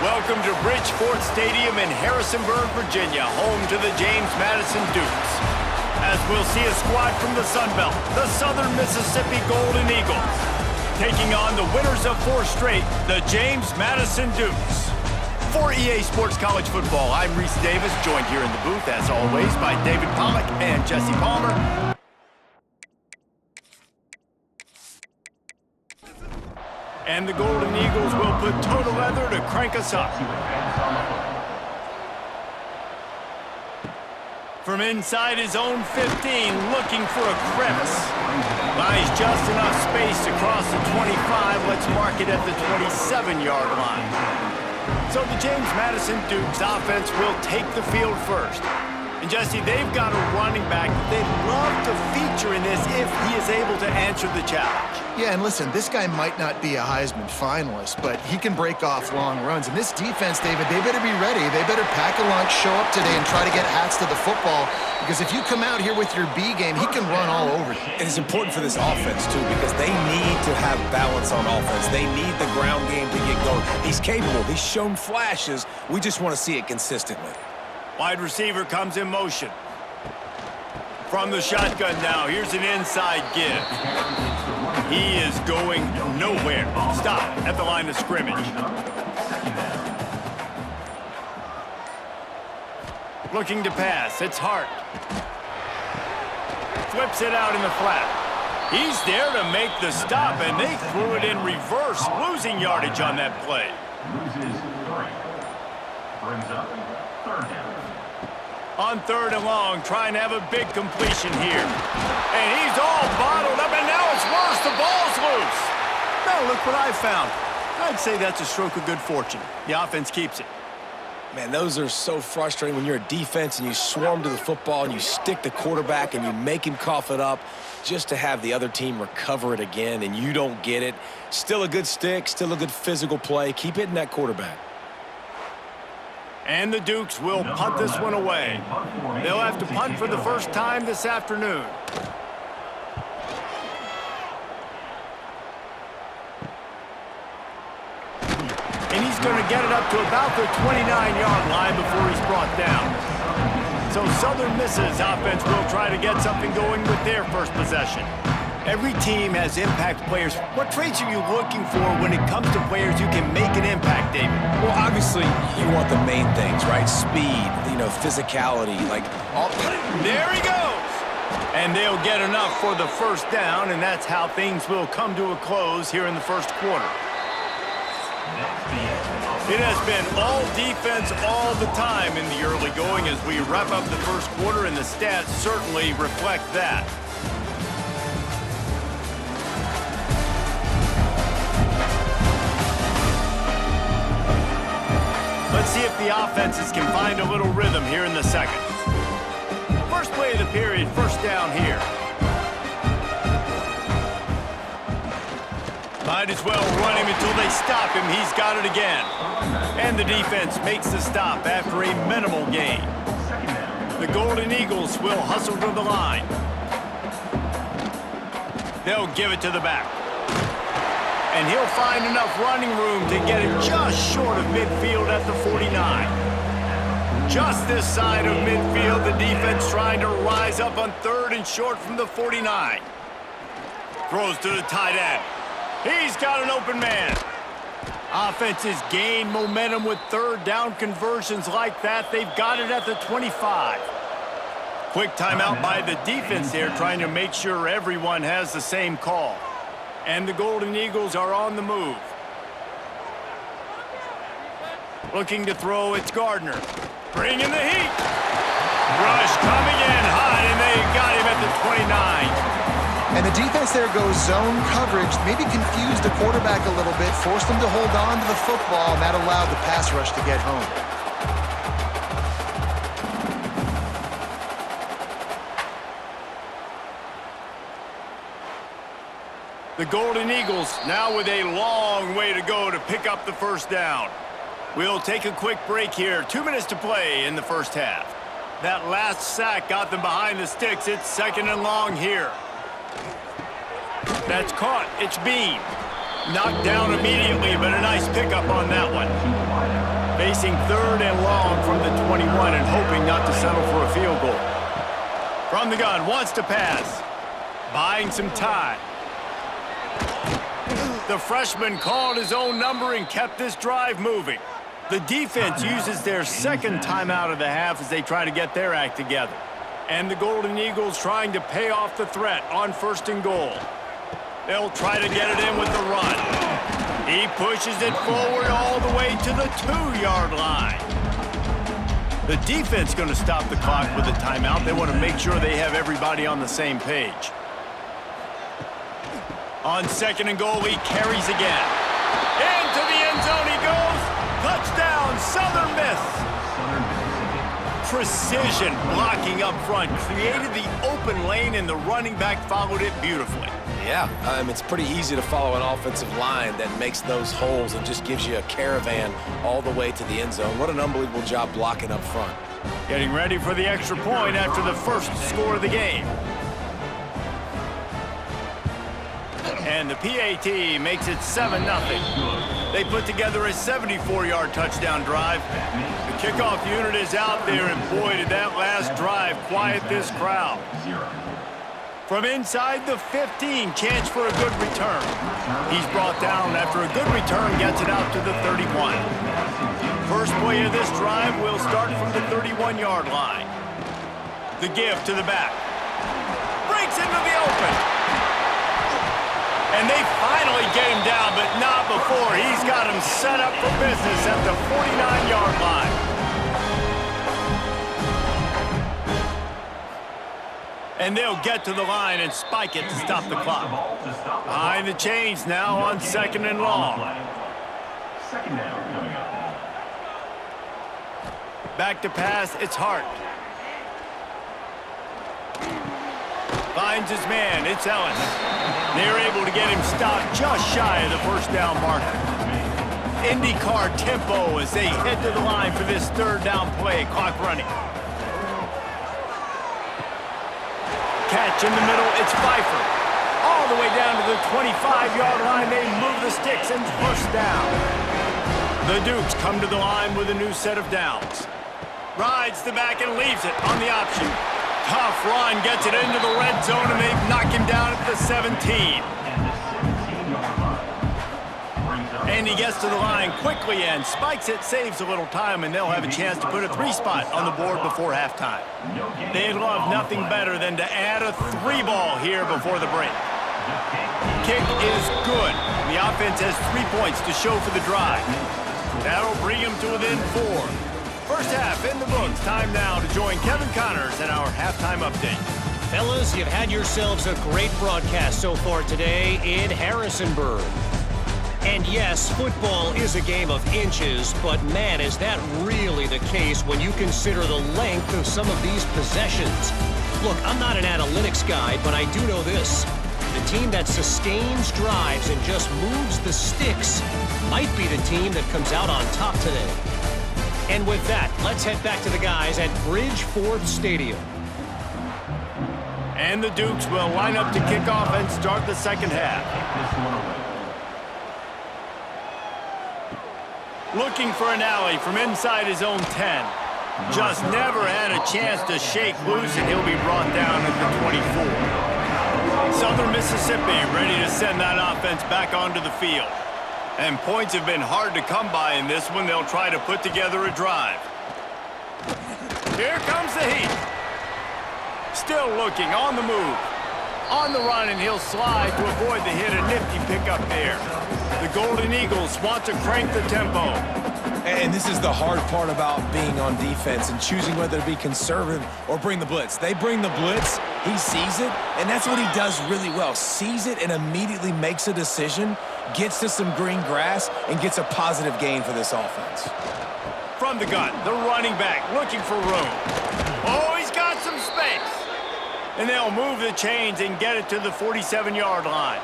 Welcome to Bridgeport Stadium in Harrisonburg, Virginia, home to the James Madison Dukes. As we'll see a squad from the Sun Belt, the Southern Mississippi Golden Eagles, taking on the winners of 4 straight, the James Madison Dukes. For EA Sports College Football, I'm Reese Davis, joined here in the booth, as always, by David Pollack and Jesse Palmer. And the Golden Eagles will put toe to leather to crank us up. From inside his own 15, looking for a crevice. Buys just enough space to cross the 25. Let's mark it at the 27-yard line. So the James Madison Dukes offense will take the field first. And Jesse, they've got a running back that they'd love to feature in this if he is able to answer the challenge. Yeah, and listen, this guy might not be a Heisman finalist, but he can break off long runs. And this defense, David, they better be ready. They better pack a lunch, show up today, and try to get hats to the football. Because if you come out here with your B game, he can run all over you. And it's important for this offense, too, because they need to have balance on offense. They need the ground game to get going. He's capable. He's shown flashes. We just want to see it consistently. Wide receiver comes in motion. From the shotgun now, here's an inside give. He is going nowhere. Stop at the line of scrimmage. Looking to pass, it's Hart. Flips it out in the flat. He's there to make the stop, and they threw it in reverse, losing yardage on that play. Brings up third down. On 3rd and long, trying to have a big completion here. And he's all bottled up, and now it's worse. The ball's loose. Now look what I found. I'd say that's a stroke of good fortune. The offense keeps it. Man, those are so frustrating when you're a defense and you swarm to the football and you stick the quarterback and you make him cough it up just to have the other team recover it again and you don't get it. Still a good stick, still a good physical play. Keep hitting that quarterback. And the Dukes will punt this one away. They'll have to punt for the first time this afternoon. And he's going to get it up to about the 29-yard line before he's brought down. So Southern Miss's offense will try to get something going with their first possession. Every team has impact players. What traits are you looking for when it comes to players who can make an impact, David? Well, obviously, you want the main things, right? Speed, physicality, There he goes! And they'll get enough for the first down, and that's how things will come to a close here in the first quarter. It has been all defense all the time in the early going as we wrap up the first quarter, and the stats certainly reflect that. Let's see if the offenses can find a little rhythm here in the second. First play of the period, first down here. Might as well run him until they stop him. He's got it again. And the defense makes the stop after a minimal gain. The Golden Eagles will hustle to the line. They'll give it to the back. And he'll find enough running room to get it just short of midfield at the 49. Just this side of midfield, the defense trying to rise up on 3rd and short from the 49. Throws to the tight end. He's got an open man. Offenses gain momentum with 3rd down conversions like that. They've got it at the 25. Quick timeout by the defense there, trying to make sure everyone has the same call. And the Golden Eagles are on the move. Looking to throw, it's Gardner. Bringing the heat. Rush coming in hot, and they got him at the 29. And the defense there goes zone coverage, maybe confused the quarterback a little bit, forced him to hold on to the football, and that allowed the pass rush to get home. The Golden Eagles now with a long way to go to pick up the first down. We'll take a quick break here. 2 minutes to play in the first half. That last sack got them behind the sticks. It's 2nd and long here. That's caught. It's Bean. Knocked down immediately, but a nice pickup on that one. Facing 3rd and long from the 21 and hoping not to settle for a field goal. From the gun, wants to pass. Buying some time. The freshman called his own number and kept this drive moving. The defense uses their second timeout of the half as they try to get their act together. And the Golden Eagles trying to pay off the threat on 1st and goal. They'll try to get it in with the run. He pushes it forward all the way to the 2-yard line. The defense going to stop the clock with a timeout. They want to make sure they have everybody on the same page. On 2nd and goal, he carries again. Into the end zone he goes. Touchdown, Southern Miss. Precision blocking up front created the open lane, and the running back followed it beautifully. Yeah, it's pretty easy to follow an offensive line that makes those holes and just gives you a caravan all the way to the end zone. What an unbelievable job blocking up front. Getting ready for the extra point after the first score of the game. And the PAT makes it 7-0. They put together a 74-yard touchdown drive. The kickoff unit is out there, and boy, did that last drive quiet this crowd. From inside the 15, chance for a good return. He's brought down after a good return, gets it out to the 31. First play of this drive will start from the 31-yard line. The give to the back. Breaks into the open. And they finally get him down, but not before. He's got him set up for business at the 49-yard line. And they'll get to the line and spike it to stop the clock. Behind the chains now on 2nd and long. Back to pass, it's Hart. Finds his man, it's Ellis. They're able to get him stopped just shy of the 1st down marker. IndyCar tempo as they head to the line for this 3rd down play, clock running. Catch in the middle, it's Pfeiffer. All the way down to the 25-yard line, they move the sticks and 1st down. The Dukes come to the line with a new set of downs. Rides the back and leaves it on the option. Tough run, gets it into the red zone, and they knock him down at the 17. And he gets to the line quickly and spikes it, saves a little time, and they'll have a chance to put a 3-spot on the board before halftime. They'd love nothing better than to add a 3-ball here before the break. Kick is good. The offense has 3 points to show for the drive. That'll bring him to within 4. First half in the books. Time now to join Kevin Connors in our halftime update. Fellas, you've had yourselves a great broadcast so far today in Harrisonburg. And yes, football is a game of inches, but man, is that really the case when you consider the length of some of these possessions. Look, I'm not an analytics guy, but I do know this. The team that sustains drives and just moves the sticks might be the team that comes out on top today. And with that, let's head back to the guys at Bridgeforth Stadium. And the Dukes will line up to kick off and start the 2nd half. Looking for an alley from inside his own 10. Just never had a chance to shake loose, and he'll be brought down at the 24. Southern Mississippi ready to send that offense back onto the field. And points have been hard to come by in this one. They'll try to put together a drive. Here comes the heat. Still looking, on the move. On the run, and he'll slide to avoid the hit. A nifty pickup there. The Golden Eagles want to crank the tempo. And this is the hard part about being on defense and choosing whether to be conservative or bring the blitz. They bring the blitz, he sees it, and that's what he does really well. Sees it and immediately makes a decision, gets to some green grass, and gets a positive gain for this offense. From the gun, the running back looking for room. Oh, he's got some space. And they'll move the chains and get it to the 47-yard line.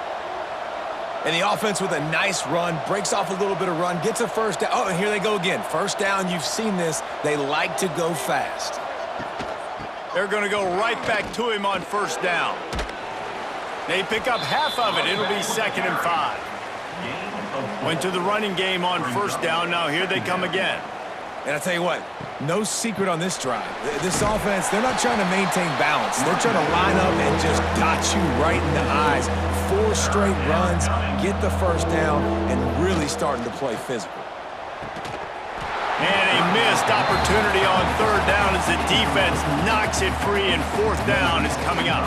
And the offense with a nice run, breaks off a little bit of run, gets a 1st down. Oh, and here they go again. 1st down, you've seen this. They like to go fast. They're going to go right back to him on 1st down. They pick up half of it. It'll be 2nd and 5. Went to the running game on 1st down. Now here they come again. And I tell you what, no secret on this drive. This offense, they're not trying to maintain balance. They're trying to line up and just dot you right in the eyes. 4 straight runs, get the first down, and really starting to play physical. And a missed opportunity on 3rd down as the defense knocks it free, and 4th down is coming up.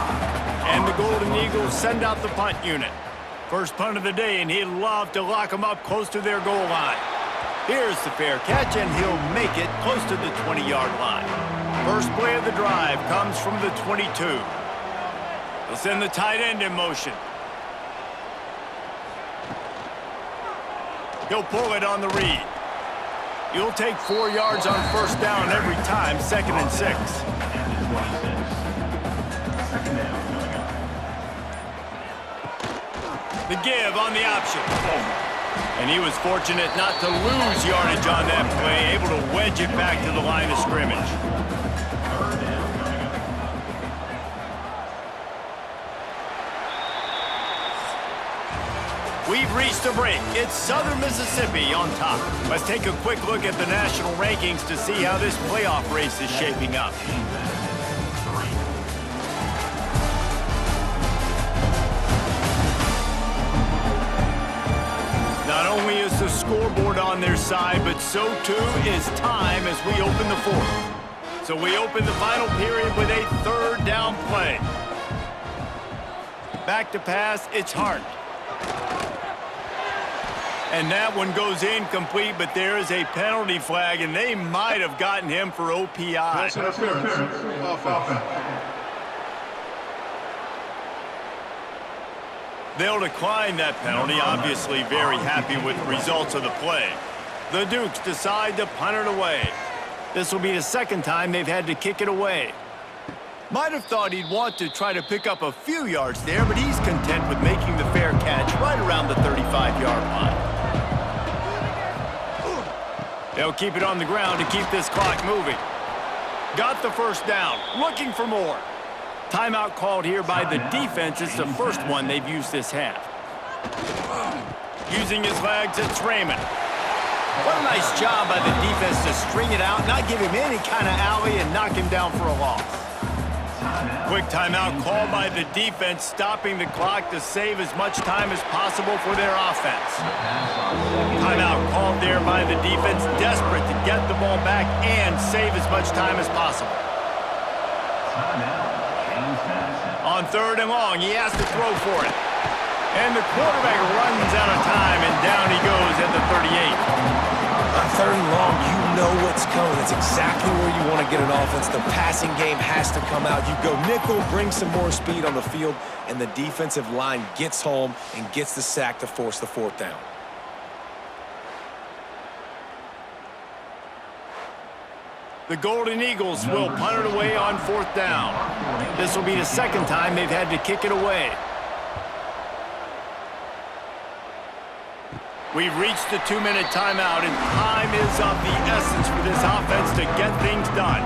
And the Golden Eagles send out the punt unit. First punt of the day, and he'd love to lock them up close to their goal line. Here's the fair catch, and he'll make it close to the 20-yard line. First play of the drive comes from the 22. They'll send the tight end in motion. He'll pull it on the read. He'll take 4 yards on 1st down every time, 2nd and 6. The give on the option. And he was fortunate not to lose yardage on that play, able to wedge it back to the line of scrimmage. We've reached a break. It's Southern Mississippi on top. Let's take a quick look at the national rankings to see how this playoff race is shaping up. Not only is the scoreboard on their side, but so too is time as we open the 4th. So we open the final period with a 3rd down play. Back to pass, it's Hart. And that one goes incomplete, but there is a penalty flag, and they might have gotten him for OPI. They'll decline that penalty, obviously very happy with the results of the play. The Dukes decide to punt it away. This will be the 2nd time they've had to kick it away. Might have thought he'd want to try to pick up a few yards there, but he's content with making the fair catch right around the 35-yard line. They'll keep it on the ground to keep this clock moving. Got the 1st down, looking for more. Timeout called here by the defense. It's the first one they've used this half. Using his legs, it's Raymond. What a nice job by the defense to string it out, not give him any kind of alley, and knock him down for a loss. Quick timeout called by the defense, stopping the clock to save as much time as possible for their offense. Timeout called there by the defense, desperate to get the ball back and save as much time as possible. On 3rd and long, he has to throw for it. And the quarterback runs out of time, and down he goes at the 38. On 3rd and long, you know what's coming. It's exactly where you want to get an offense. The passing game has to come out. You go nickel, bring some more speed on the field, and the defensive line gets home and gets the sack to force the 4th down. The Golden Eagles will punt it away on 4th down. This will be the 2nd time they've had to kick it away. We've reached the 2-minute timeout, and time is of the essence for this offense to get things done.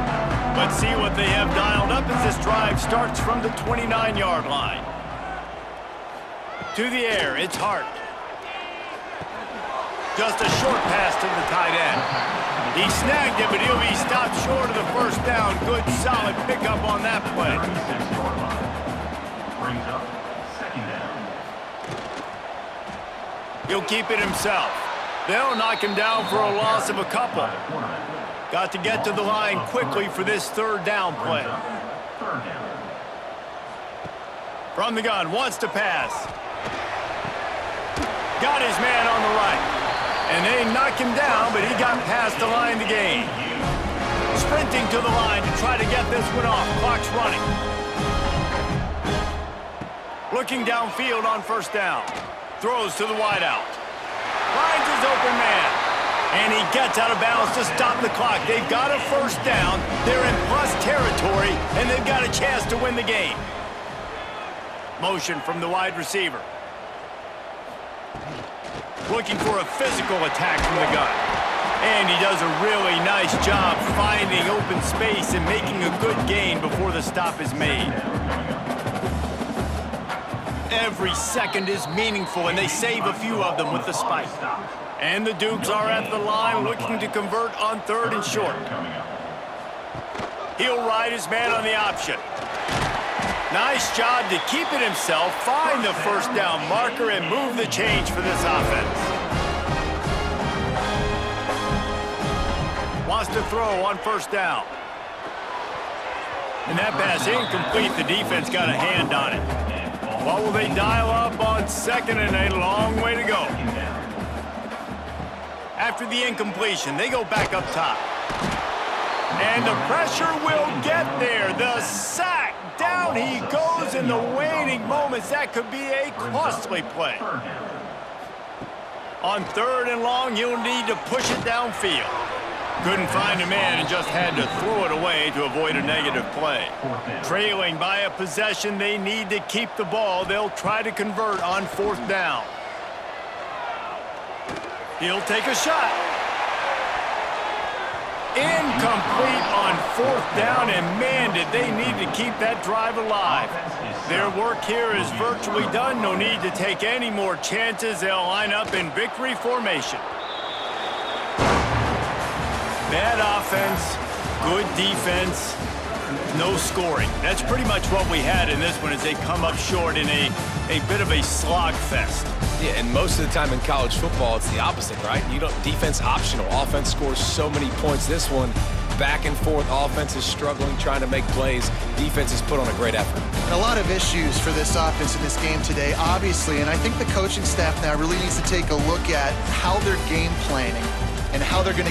Let's see what they have dialed up as this drive starts from the 29-yard line. To the air, it's Hart. Just a short pass to the tight end. He snagged it, but he'll be stopped short of the 1st down. Good, solid pickup on that play. Brings up 2nd down. He'll keep it himself. They'll knock him down for a loss of a couple. Got to get to the line quickly for this 3rd down play. From the gun, wants to pass. Got his man on the right. And they knock him down, but he got past the line to gain. Sprinting to the line to try to get this one off. Clock's running. Looking downfield on 1st down. Throws to the wideout. Finds his open man. And he gets out of bounds to stop the clock. They've got a 1st down. They're in plus territory, and they've got a chance to win the game. Motion from the wide receiver. Looking for a physical attack from the gun. And he does a really nice job finding open space and making a good gain before the stop is made. Every second is meaningful, and they save a few of them with the spike. And the Dukes are at the line looking to convert on 3rd and short. He'll ride his man on the option. Nice job to keep it himself, find the first down marker, and move the change for this offense. Wants to throw on 1st down. And that pass incomplete. The defense got a hand on it. What will they dial up on 2nd and a long way to go? After the incompletion, they go back up top. And the pressure will get there. The sack. Down he goes in the waning moments. That could be a costly play. On 3rd and long, you'll need to push it downfield. Couldn't find a man and just had to throw it away to avoid a negative play. Trailing by a possession, they need to keep the ball. They'll try to convert on 4th down. He'll take a shot. Incomplete on 4th down, and man, did they need to keep that drive alive. Their work here is virtually done. No need to take any more chances. They'll line up in victory formation. Bad offense, good defense, no scoring. That's pretty much what we had in this one as they come up short in a bit of a slog fest. Yeah, and most of the time in college football, it's the opposite, right? You don't defense optional. Offense scores so many points. This one, back and forth. Offense is struggling, trying to make plays. Defense has put on a great effort. And a lot of issues for this offense in this game today, obviously, and I think the coaching staff now really needs to take a look at how they're game planning and how they're going to